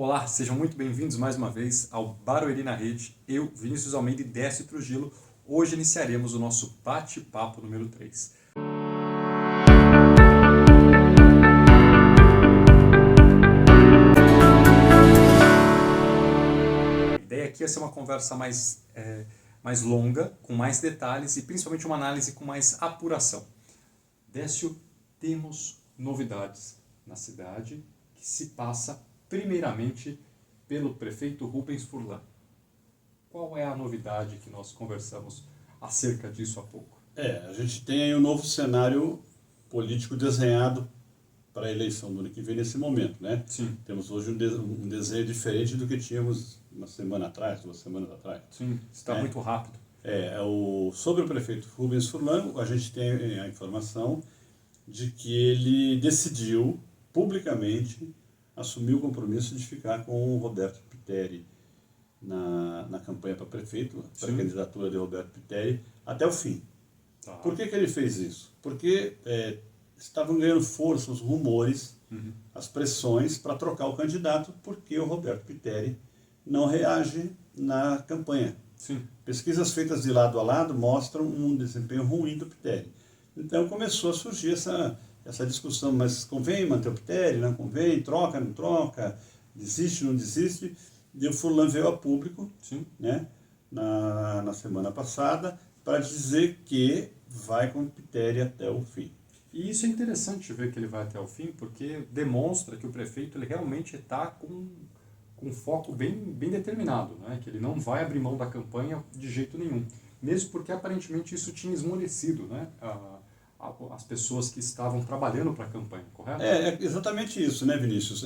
Olá, sejam muito bem-vindos mais uma vez ao Barueri na Rede. Eu, Vinícius Almeida e Décio Trujillo. Hoje iniciaremos o nosso bate-papo número 3. A ideia aqui é ser uma conversa mais longa, com mais detalhes e principalmente uma análise com mais apuração. Décio, temos novidades na cidade que se passa primeiramente pelo prefeito Rubens Furlan. Qual é a novidade que nós conversamos acerca disso há pouco? A gente tem aí um novo cenário político desenhado para a eleição do ano que vem nesse momento, né? Sim. Temos hoje um desenho diferente do que tínhamos uma semana atrás, 2 semanas atrás. Sim, está muito rápido. Sobre o prefeito Rubens Furlan, a gente tem a informação de que ele decidiu publicamente assumir o compromisso de ficar com o Roberto Pitteri na campanha para prefeito, para a candidatura de Roberto Pitteri, até o fim. Tá. Por que ele fez isso? Porque estavam ganhando força os rumores, as pressões para trocar o candidato, porque o Roberto Pitteri não reage na campanha. Sim. Pesquisas feitas de lado a lado mostram um desempenho ruim do Pitteri. Então começou a surgir essa discussão, mas convém manter o Pitteri, não convém, troca, não troca, desiste, não desiste. E o Furlan veio a público, né, na semana passada, para dizer que vai com o Pitteri até o fim. E isso é interessante ver que ele vai até o fim, porque demonstra que o prefeito ele realmente está com um foco bem determinado, né? Que ele não vai abrir mão da campanha de jeito nenhum. Mesmo porque aparentemente isso tinha esmorecido, né? As pessoas que estavam trabalhando para a campanha, correto? É exatamente isso, né, Vinícius?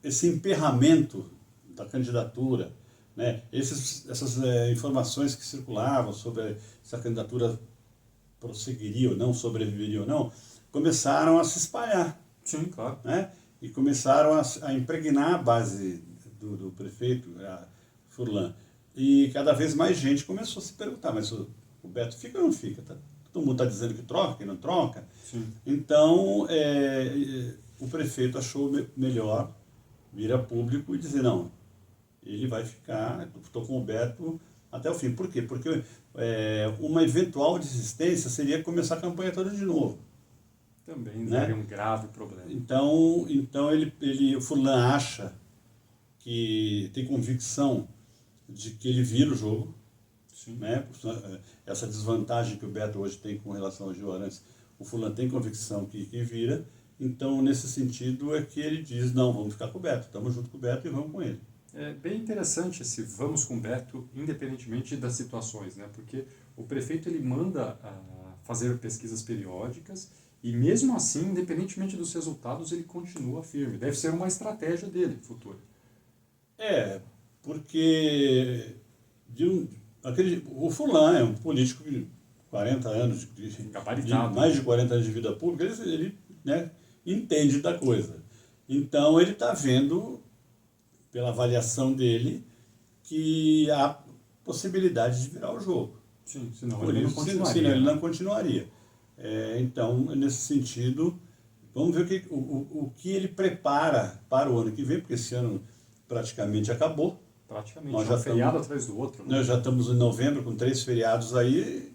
Esse emperramento da candidatura, né, essas informações que circulavam sobre se a candidatura prosseguiria ou não, sobreviveria ou não, começaram a se espalhar. Sim, claro. Né, e começaram a impregnar a base do prefeito Furlan. E cada vez mais gente começou a se perguntar, mas o Beto fica ou não fica? Todo mundo está dizendo que troca, que não troca. Sim. Então, o prefeito achou melhor vir a público e dizer, não, ele vai ficar, estou com o Beto até o fim. Por quê? Porque uma eventual desistência seria começar a campanha toda de novo. Também daria um grave problema. Então o Furlan acha que tem convicção de que ele vira o jogo. Sim. Né? Essa desvantagem que o Beto hoje tem com relação ao Gil Arantes, o Furlan tem convicção que vira. Então, nesse sentido, é que ele diz, não, vamos ficar com o Beto, estamos junto com o Beto e vamos com ele. É bem interessante esse vamos com o Beto, independentemente das situações, né? Porque o prefeito ele manda fazer pesquisas periódicas e mesmo assim, independentemente dos resultados, ele continua firme. Deve ser uma estratégia dele, futura. Porque o Furlan é um político de 40 anos, mais de 40 anos de vida pública, ele né, entende da coisa. Então ele está vendo, pela avaliação dele, que há possibilidade de virar o jogo. Sim, senão ele não continuaria. Senão ele não continuaria. Então, nesse sentido, vamos ver o que ele prepara para o ano que vem, porque esse ano praticamente acabou. Praticamente, um feriado atrás do outro. Né? Nós já estamos em novembro com 3 feriados aí,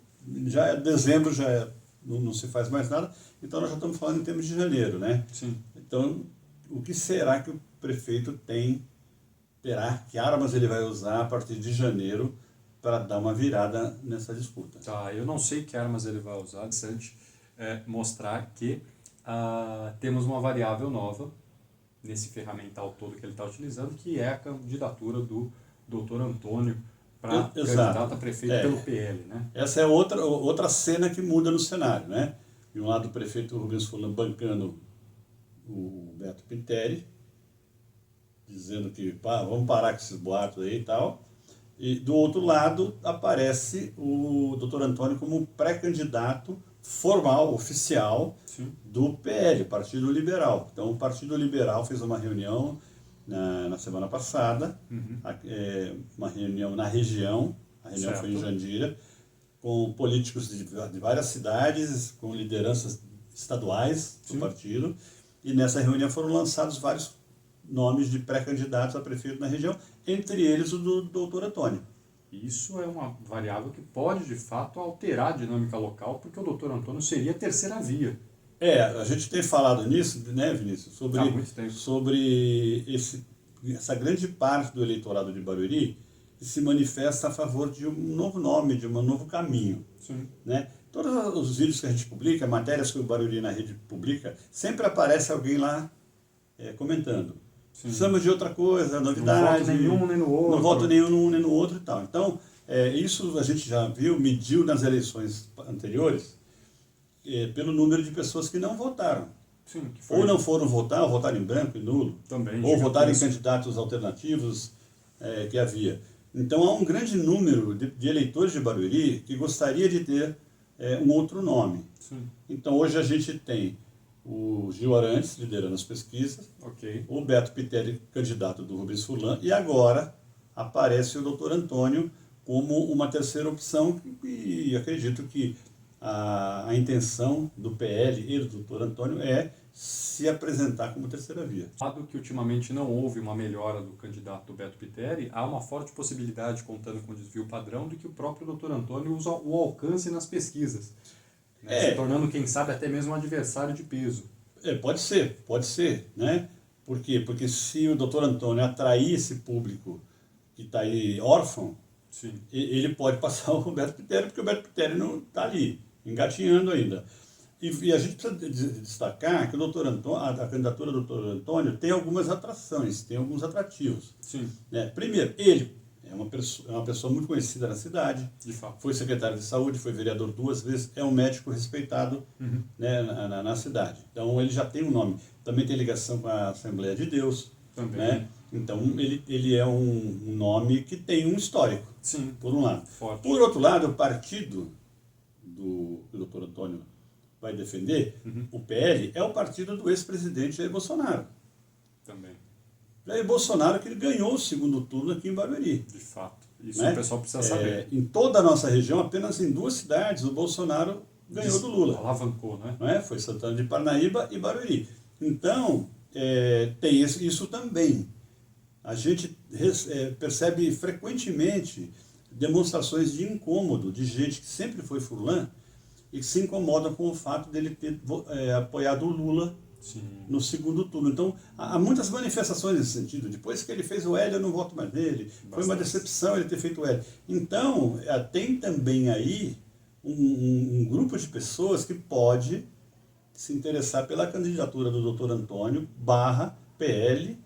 dezembro já não se faz mais nada, então nós já estamos falando em termos de janeiro, né? Sim. Então, o que será que o prefeito terá, que armas ele vai usar a partir de janeiro para dar uma virada nessa disputa? Tá, eu não sei que armas ele vai usar, interessante mostrar que temos uma variável nova nesse ferramental todo que ele está utilizando, que é a candidatura do Dr. Antônio para candidato a prefeito pelo PL. Né? Essa é outra cena que muda no cenário. Né? De um lado o prefeito Rubens Furlan bancando o Beto Pitteri, dizendo que vamos parar com esses boatos aí e tal. E do outro lado aparece o Dr. Antônio como pré-candidato formal, oficial, do PL, Partido Liberal. Então o Partido Liberal fez uma reunião na semana passada, uma reunião na região, a reunião foi em Jandira, com políticos de várias cidades, com lideranças estaduais do partido, e nessa reunião foram lançados vários nomes de pré-candidatos a prefeito na região, entre eles o do doutor Antônio. Isso é uma variável que pode, de fato, alterar a dinâmica local, porque o doutor Antônio seria a terceira via. A gente tem falado nisso, né, Vinícius, Há muito tempo. sobre essa grande parte do eleitorado de Barueri que se manifesta a favor de um novo nome, de um novo caminho. Sim. Né? Todos os vídeos que a gente publica, matérias que o Barueri na rede publica, sempre aparece alguém lá comentando. Sim. Precisamos de outra coisa, novidade. Não voto nenhum nem no outro. Não voto nenhum nem no outro e tal. Então, isso a gente já viu, mediu nas eleições anteriores, pelo número de pessoas que não votaram. Sim, que foi... Ou não foram votar, ou votaram em branco e nulo. Também, ou votaram em candidatos alternativos que havia. Então, há um grande número de eleitores de Barueri que gostaria de ter um outro nome. Sim. Então, hoje a gente tem o Gil Arantes liderando as pesquisas, Ok. o Beto Pitelli, candidato do Rubens Furlan, e agora aparece o doutor Antônio como uma terceira opção, e acredito que a intenção do PL e do doutor Antônio é se apresentar como terceira via. Dado que ultimamente não houve uma melhora do candidato Beto Pitelli, há uma forte possibilidade, contando com o desvio padrão, de que o próprio doutor Antônio usa o alcance nas pesquisas, né? Se tornando, quem sabe, até mesmo um adversário de peso. Pode ser, né? Por quê? Porque se o doutor Antônio atrair esse público que está aí órfão, Sim. ele pode passar o Beto Pitelli, porque o Beto Pitelli não está ali, engatinhando ainda. E a gente precisa destacar que o doutor Antônio, a candidatura do doutor Antônio tem algumas atrações, tem alguns atrativos. Sim. Né? Primeiro, ele é uma pessoa muito conhecida na cidade, De fato. foi secretário de saúde, foi vereador 2 vezes, é um médico respeitado né, na cidade. Então ele já tem um nome. Também tem ligação com a Assembleia de Deus. Também. Né? Então ele é um nome que tem um histórico, Sim. por um lado. Forte. Por outro lado, o partido do doutor Antônio vai defender, o PL, é o partido do ex-presidente Jair Bolsonaro. Também. Jair Bolsonaro que ele ganhou o segundo turno aqui em Barueri. De fato. Isso Né? o pessoal precisa saber. Em toda a nossa região, apenas em 2 cidades, o Bolsonaro ganhou do Lula. Alavancou, né? Não é? Foi Santana de Parnaíba e Barueri. Então, tem isso também. A gente percebe frequentemente demonstrações de incômodo de gente que sempre foi furlan e que se incomoda com o fato dele ter apoiado o Lula. Sim. No segundo turno. Então, há muitas manifestações nesse sentido. Depois que ele fez o L, eu não voto mais nele. Foi uma decepção ele ter feito o L. Então, tem também aí um grupo de pessoas que pode se interessar pela candidatura do doutor Antônio /PL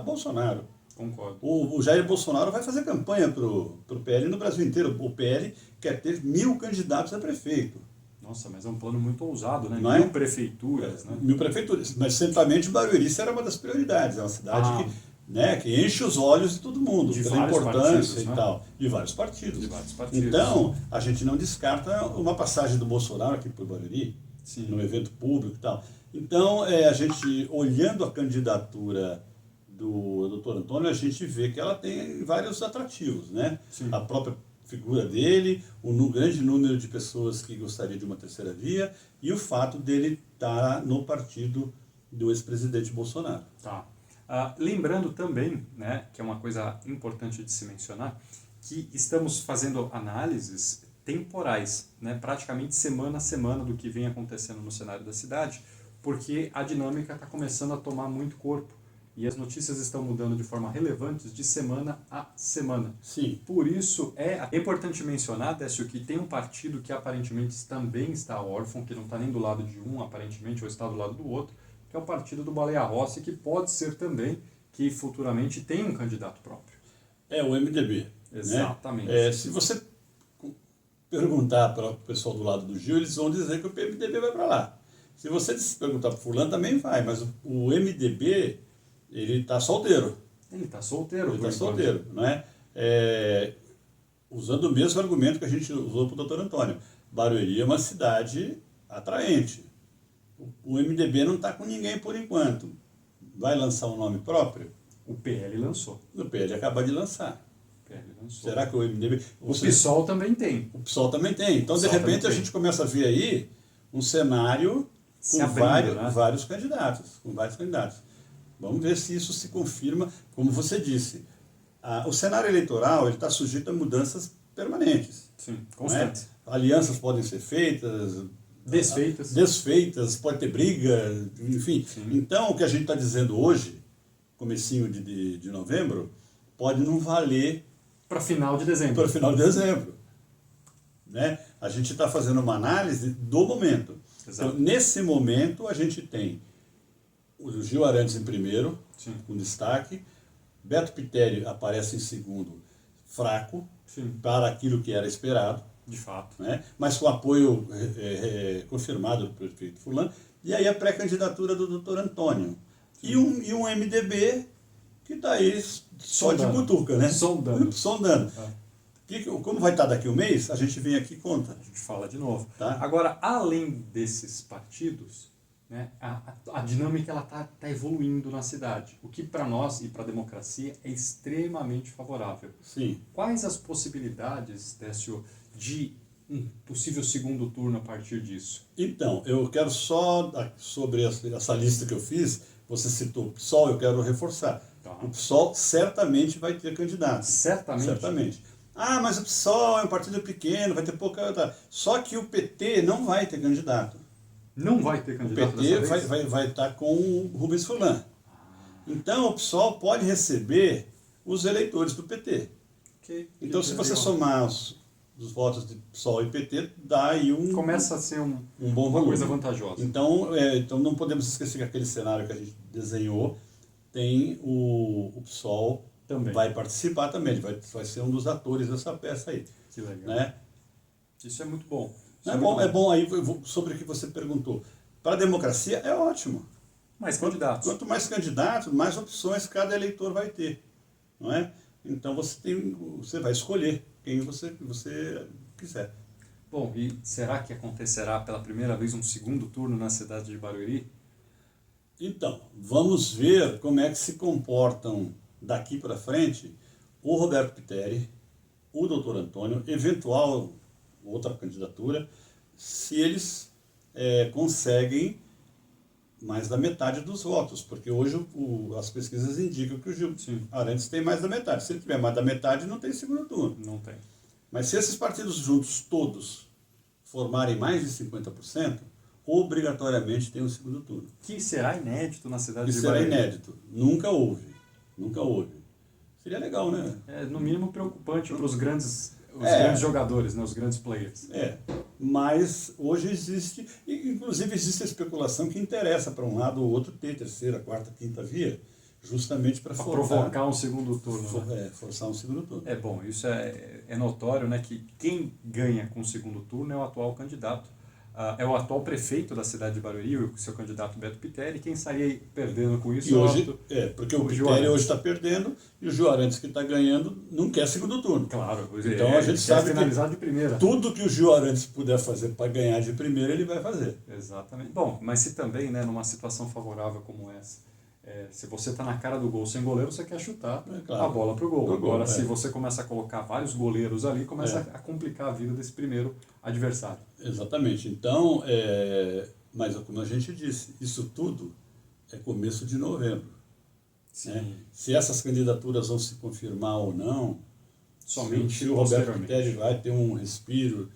/Bolsonaro. Concordo. O Jair Bolsonaro vai fazer campanha para o PL no Brasil inteiro. O PL quer ter 1000 candidatos a prefeito. Nossa, mas é um plano muito ousado, né? Não é? 1000 prefeituras, né? 1000 prefeituras. Mas, centralmente, Barueri era uma das prioridades. É uma cidade que enche os olhos de todo mundo, De pela vários importância partidos, e né? tal. De vários partidos. De vários partidos. Então, a gente não descarta uma passagem do Bolsonaro aqui por Barueri, Sim. num evento público e tal. Então, a gente, olhando a candidatura do doutor Antônio, a gente vê que ela tem vários atrativos, né? Sim. A própria figura dele, o grande número de pessoas que gostaria de uma terceira via e o fato dele estar no partido do ex-presidente Bolsonaro. Tá. Lembrando também, né, que é uma coisa importante de se mencionar, que estamos fazendo análises temporais, né, praticamente semana a semana do que vem acontecendo no cenário da cidade, porque a dinâmica está começando a tomar muito corpo. E as notícias estão mudando de forma relevante de semana a semana. Sim. Por isso, é importante mencionar, Décio, que tem um partido que aparentemente também está órfão, que não está nem do lado de um, aparentemente, ou está do lado do outro, que é o partido do Baleia Rossi, que pode ser também que futuramente tenha um candidato próprio. É o MDB. Exatamente. Né? Se você perguntar para o pessoal do lado do Gil, eles vão dizer que o MDB vai para lá. Se você perguntar para o fulano, também vai, mas o MDB... ele está solteiro. Ele está solteiro. Ele está solteiro, não é? Usando o mesmo argumento que a gente usou para o doutor Antônio. Barueri é uma cidade atraente. O MDB não está com ninguém por enquanto. Vai lançar um nome próprio? O PL lançou. O PL acaba de lançar. O PL lançou. Será que o MDB... O PSOL também tem. O PSOL também tem. Então, de repente, a gente começa a ver aí um cenário se com abrindo, né? vários candidatos, Vamos ver se isso se confirma, como você disse. O cenário eleitoral está sujeito a mudanças permanentes. Sim, Não é? constantes. Alianças podem ser feitas, Desfeitas. pode ter briga, enfim. Sim. Então, o que a gente está dizendo hoje, comecinho de novembro, pode não valer Para final de dezembro. para o final de dezembro. Né? A gente está fazendo uma análise do momento. Exato. Então, nesse momento, a gente tem o Gil Arantes em primeiro, Sim. com destaque. Beto Pitteri aparece em segundo, fraco, Sim. para aquilo que era esperado. De fato. Né? Mas com apoio confirmado do prefeito Fulano, e aí a pré-candidatura do Dr. Antônio. E um MDB que está aí só de butuca, né? Sondando. Como vai estar daqui um mês, a gente vem aqui e conta. A gente fala de novo. Tá? Agora, além desses partidos, né, a dinâmica está evoluindo na cidade, o que para nós e para a democracia é extremamente favorável. Sim. Quais as possibilidades, Décio, de um possível segundo turno a partir disso? Então, eu quero só, sobre essa lista que eu fiz, você citou o PSOL, eu quero reforçar. Tá. O PSOL certamente vai ter candidato. Certamente? Certamente. Mas o PSOL é um partido pequeno, vai ter pouca... Só que o PT não vai ter candidato. Não vai ter candidato O PT dessa vez? vai estar com o Rubens Furlan. Então, o PSOL pode receber os eleitores do PT. Então, se você somar os votos de PSOL e PT, dá aí começa a ser um bom uma volume. coisa vantajosa. Então, não podemos esquecer que aquele cenário que a gente desenhou tem o PSOL também. Vai participar também, ele vai ser um dos atores dessa peça aí. Que legal. Né? Isso é muito bom. É bom aí, sobre o que você perguntou. Para a democracia é ótimo. Mais candidatos. Quanto mais candidatos, mais opções cada eleitor vai ter. Não é? Então você vai escolher quem você quiser. Bom, e será que acontecerá pela primeira vez um segundo turno na cidade de Barueri? Então, vamos ver como é que se comportam daqui para frente o Roberto Pitteri, o Dr. Antônio, eventual outra candidatura, se eles conseguem mais da metade dos votos, porque hoje as pesquisas indicam que o Gil Arantes tem mais da metade. Se ele tiver mais da metade, não tem segundo turno. Não tem. Mas se esses partidos juntos, todos, formarem mais de 50%, obrigatoriamente tem um segundo turno. Que será inédito na cidade de Será Barueri. inédito. Nunca houve. Seria legal, né? É, no mínimo, preocupante para os grandes jogadores, né? Os grandes players. Mas hoje existe, inclusive existe a especulação que interessa para um lado ou outro ter terceira, quarta, quinta via, justamente para provocar um segundo turno. Forçar um segundo turno. É bom, isso é notório, né, que quem ganha com o segundo turno é o atual candidato. É o atual prefeito da cidade de Barueri, o seu candidato Beto Pitteri, quem estaria perdendo com isso? E hoje, porque o Pitteri hoje está perdendo e o Gil Arantes que está ganhando não quer segundo turno. Claro, então a gente sabe finalizar de primeira. Tudo que o Gil Arantes puder fazer para ganhar de primeira, ele vai fazer. Exatamente. Bom, mas se também, né, numa situação favorável como essa, se você está na cara do gol sem goleiro, você quer chutar a bola para o gol. Agora, se você começa a colocar vários goleiros ali, começa a complicar a vida desse primeiro adversário. Exatamente. Então, mas como a gente disse, isso tudo é começo de novembro. Sim. Né? Se essas candidaturas vão se confirmar ou não, somente se o Roberto Pitteri vai ter um respiro,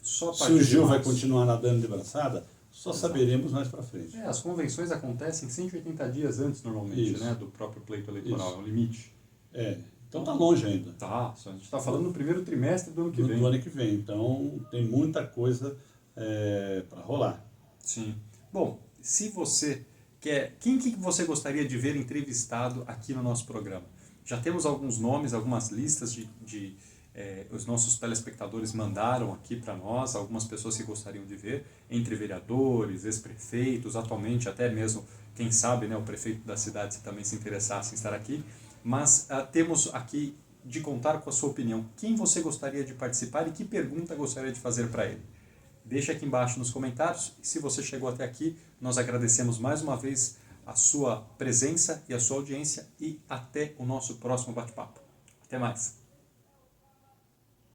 se o Gil vai continuar nadando de braçada, só saberemos mais para frente. As convenções acontecem 180 dias antes, normalmente, né, do próprio pleito eleitoral, é um limite. Então está longe ainda. A gente está falando no primeiro trimestre do ano que vem. Do ano que vem, então tem muita coisa para rolar. Sim. Bom, se você quer... Quem que você gostaria de ver entrevistado aqui no nosso programa? Já temos alguns nomes, algumas listas os nossos telespectadores mandaram aqui para nós, algumas pessoas que gostariam de ver, entre vereadores, ex-prefeitos, atualmente até mesmo, quem sabe, né, o prefeito da cidade se também se interessasse em estar aqui. Mas temos aqui de contar com a sua opinião. Quem você gostaria de participar e que pergunta gostaria de fazer para ele? Deixa aqui embaixo nos comentários. E se você chegou até aqui, nós agradecemos mais uma vez a sua presença e a sua audiência e até o nosso próximo bate-papo. Até mais!